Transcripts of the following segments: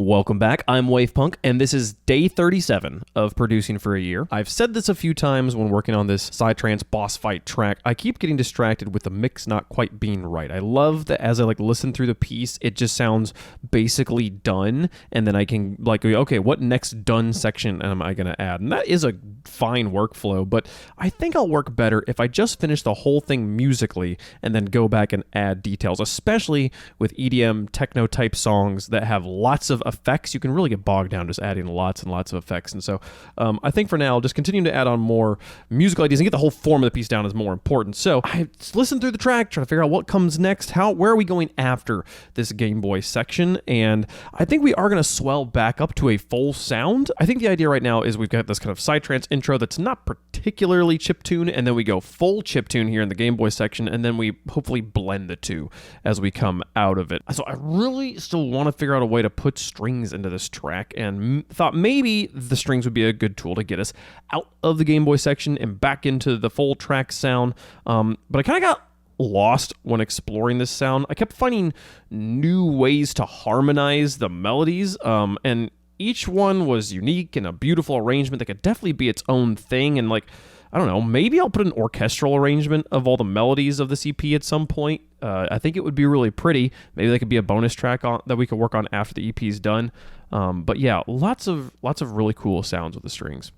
Welcome back. I'm Wavepunk, and this is day 37 of producing for a year. I've said this a few times when working on this Psytrance boss fight track. I keep getting distracted with the mix not quite being right. I love that as I listen through the piece, it just sounds basically done, and then I can go, okay, what next done section am I going to add? And that is a fine workflow, but I think I'll work better if I just finish the whole thing musically and then go back and add details, especially with EDM techno type songs that have lots of effects. You can really get bogged down just adding lots and lots of effects. And so I think for now, just continuing to add on more musical ideas and get the whole form of the piece down is more important. So I listened through the track, trying to figure out what comes next, where are we going after this Game Boy section. And I think we are going to swell back up to a full sound. I think the idea right now is we've got this kind of Psytrance intro that's not particularly chiptune, and then we go full chiptune here in the Game Boy section, and then we hopefully blend the two as we come out of it. So I really still want to figure out a way to put strings into this track, and thought maybe the strings would be a good tool to get us out of the Game Boy section and back into the full track sound. But I kind of got lost when exploring this sound. I kept finding new ways to harmonize the melodies, and each one was unique and a beautiful arrangement that could definitely be its own thing. And I don't know, maybe I'll put an orchestral arrangement of all the melodies of this EP at some point. I think it would be really pretty. Maybe that could be a bonus track that we could work on after the EP is done. But yeah, lots of really cool sounds with the strings.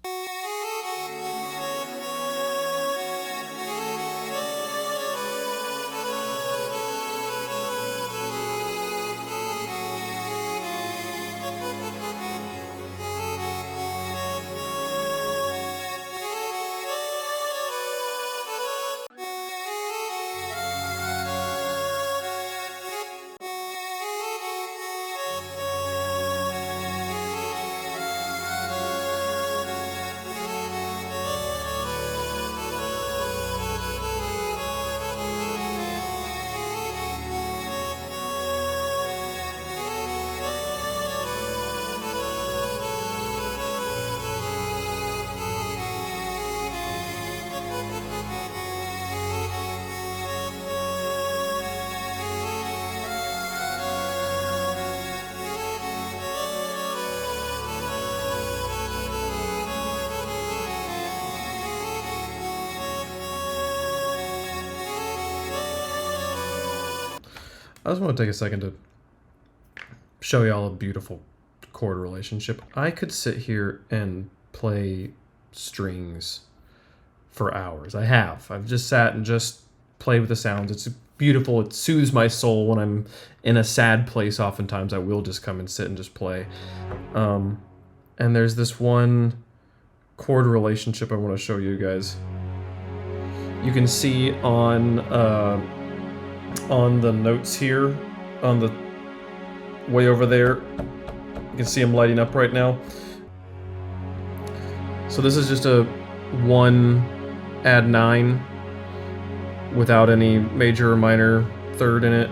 I just want to take a second to show y'all a beautiful chord relationship. I could sit here and play strings for hours. I've just sat and just played with the sounds. It's beautiful. It soothes my soul when I'm in a sad place. Oftentimes I will just come and sit and just play. And there's this one chord relationship I want to show you guys. You can see on the notes here, on the way over there, you can see them lighting up right now. So this is just a 1 add 9 without any major or minor third in it.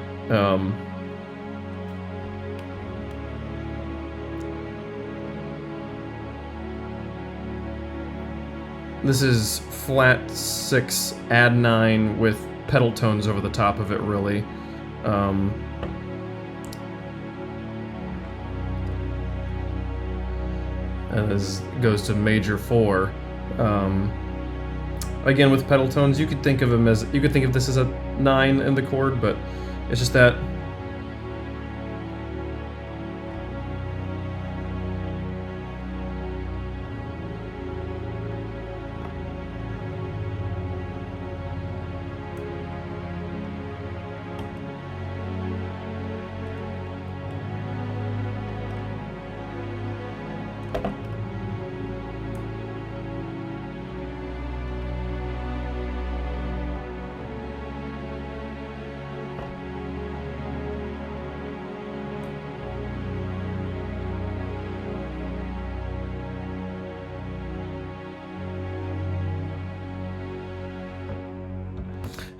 This is flat 6 add 9 with pedal tones over the top of it, really. And this goes to major 4. Again, with pedal tones, you could think of this as a 9 in the chord, but it's just that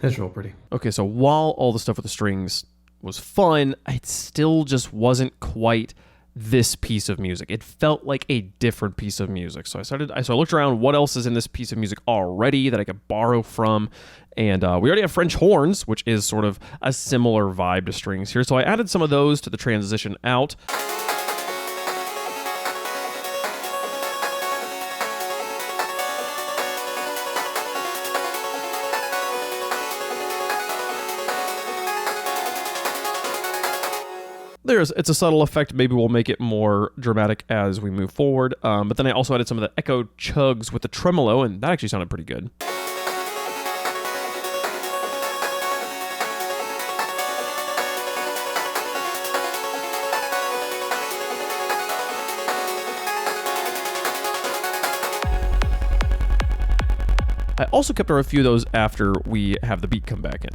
it's real pretty. Okay, so while all the stuff with the strings was fun, it still just wasn't quite this piece of music. It felt like a different piece of music. So I looked around, what else is in this piece of music already that I could borrow from? And we already have French horns, which is sort of a similar vibe to strings here. So I added some of those to the transition out. it's a subtle effect. Maybe we'll make it more dramatic as we move forward. But then I also added some of the echo chugs with the tremolo, and that actually sounded pretty good. I also kept a few of those after we have the beat come back in.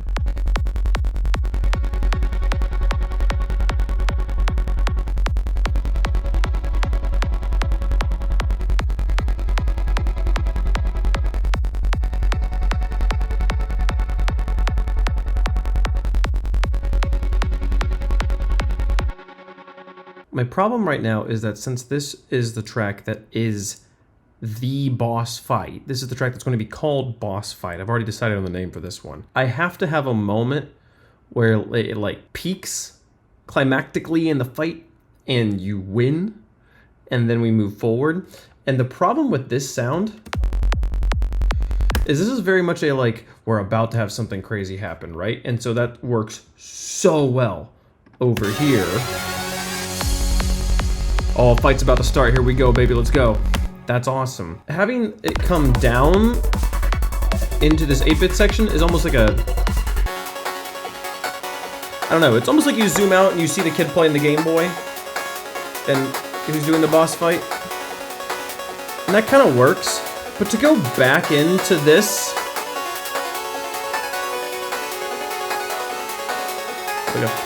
My problem right now is that since this is the track that is the boss fight, this is the track that's going to be called Boss Fight. I've already decided on the name for this one. I have to have a moment where it like peaks climactically in the fight and you win, and then we move forward. And the problem with this sound is this is very much a like, we're about to have something crazy happen, right? And so that works so well over here. Oh, fight's about to start. Here we go, baby. Let's go. That's awesome. Having it come down into this 8-bit section is almost like a... I don't know. It's almost like you zoom out and you see the kid playing the Game Boy and who's doing the boss fight. And that kind of works. But to go back into this... There we go.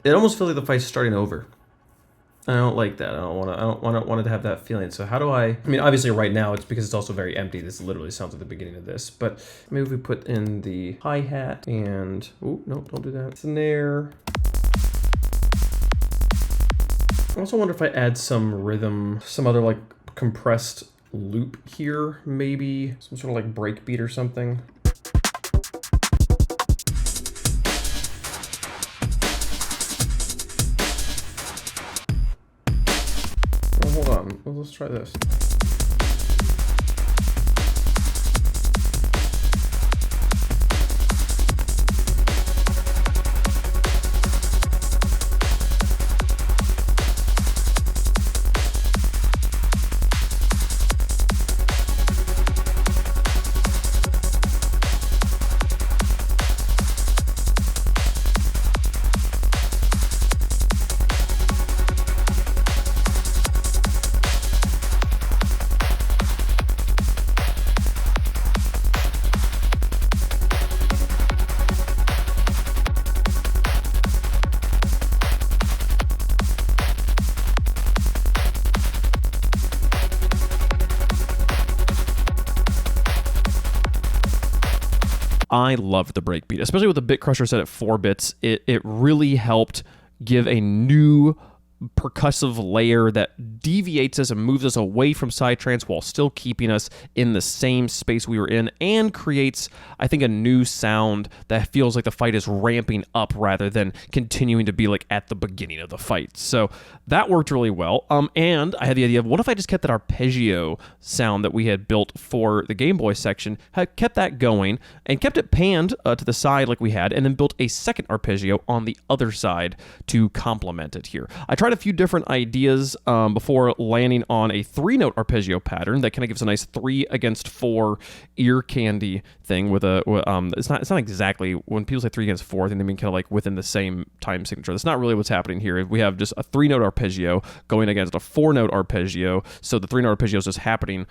It almost feels like the fight's starting over. I don't like that. I don't want it to have that feeling. So how do I mean, obviously right now it's because it's also very empty. This literally sounds like the beginning of this. But maybe if we put in the hi-hat and... Oh, no, don't do that. Snare. I also wonder if I add some rhythm, some other like compressed loop here, maybe. Some sort of like break beat or something. Hold on, let's try this. I loved the breakbeat, especially with the Bit Crusher set at 4 bits. It really helped give a new percussive layer that deviates us and moves us away from psytrance while still keeping us in the same space we were in, and creates, I think, a new sound that feels like the fight is ramping up rather than continuing to be like at the beginning of the fight. So that worked really well. And I had the idea of, what if I just kept that arpeggio sound that we had built for the Game Boy section, had kept that going and kept it panned to the side like we had, and then built a second arpeggio on the other side to complement it here. I tried a few different ideas before landing on a 3-note arpeggio pattern that kind of gives a nice 3 against 4 ear candy thing with a it's not exactly, when people say 3 against 4, I think they mean kind of like within the same time signature. That's not really what's happening here. We have just a 3-note arpeggio going against a 4-note arpeggio, so the 3-note arpeggio is just happening,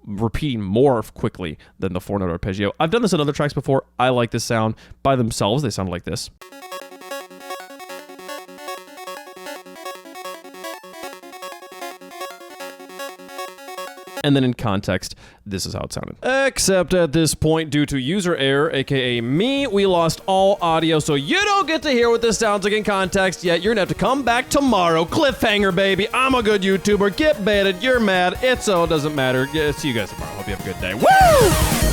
repeating more quickly than the 4-note arpeggio. I've done this in other tracks before. I like this sound. By themselves, they sound like this. And then in context, this is how it sounded. Except at this point, due to user error, aka me, we lost all audio, so you don't get to hear what this sounds like in context yet. You're gonna have to come back tomorrow. Cliffhanger, baby. I'm a good YouTuber. Get baited. You're mad. It doesn't matter. See you guys tomorrow. Hope you have a good day. Woo!